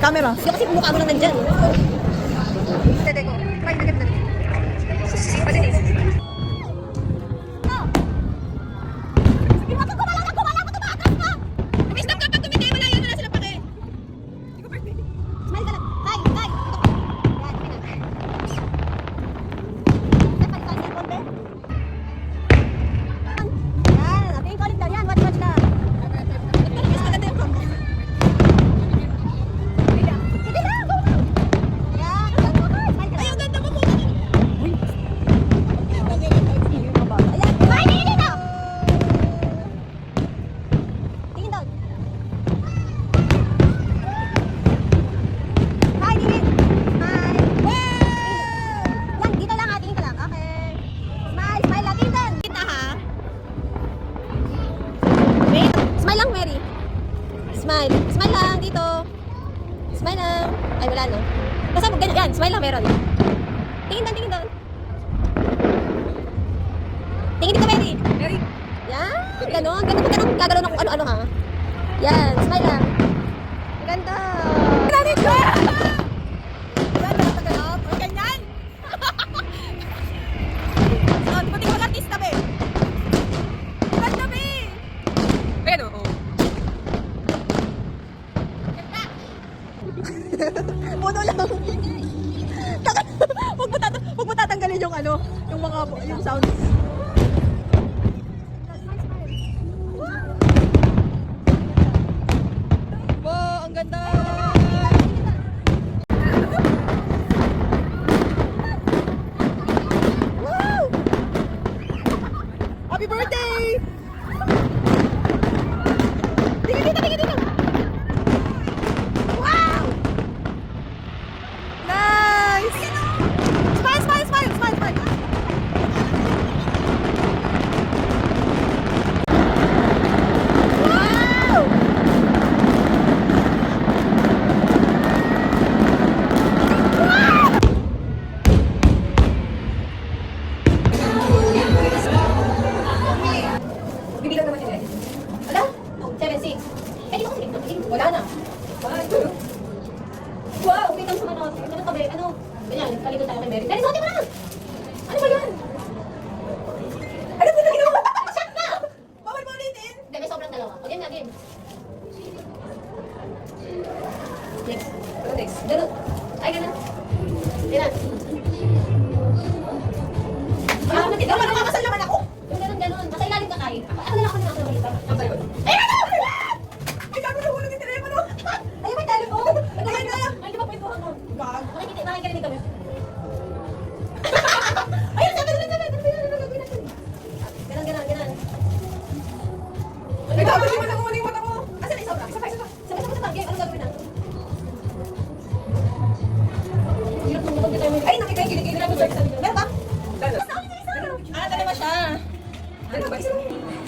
Camera. Yung kasi mukha mo lang nandyan. Tete ko. Try na ganun. Smile. Smile lang dito. Smile lang. Ay, wala no. Basta ganyan. Yan, smile lang meron. Tingin doon, tingin doon. Tingin dito, Mary. Mary. Yan. Ganon. Ganon. Ganon. Gagalaw ng ano-ano ha. Yan. Smile lang. Ganda. Ganyan, natagalap. O, ganyan. Oh, di ba tingin artista, be? Ganda, be. Pero, puno lang. Huwag mo tatanggalin yung ano, yung mga, yung sound. Wow, ang ganda. Wow! Happy birthday! Tingin dito, tingin dito. Wow! Nice! Smile, smile, smile, smile, smile. Wow! Bibilang naman yun eh. Wala? 7-6. Eh, di ba kasi wala na. Wow, wait lang sa mga natin. Ano tabi? Ano? Ganyan, kalikot tayo kay Mary. Mary, sote mo na! Ano ba yan? Ano ba na ginawa? Shot na! Bawal mo ulitin. Hindi, may sobrang dalawa. O, yan na, game. Next. Ano next? Ganun. Ay, ganun. Ganun. Ah, nakita mo nakakasal naman ako. Yung ganun, ganun. Nasa ilalim ka kayo. Ako na lang, ako na lang, ako na lang. Ang ba yun? Ay, ano? Ay, sabi na hulog yung telepono. Ay, may telephone. Ay, na. Ay, di ba kwentuhan mo? Gag. Nakikarinig kami. Ayun, sabi na, sabi na. Ganun, ganun, ganun. Ay, sabi mo na kung ano yung mata ko. Asan na isa pa? Isa pa, isa pa. Sabay-sabay, game. Anong gagawin natin? Hirap nung kapag tayo may... Ay, nakita yung kilikili na. Meron ba? Ah, dalawa siya. Ano ba? Isa lang.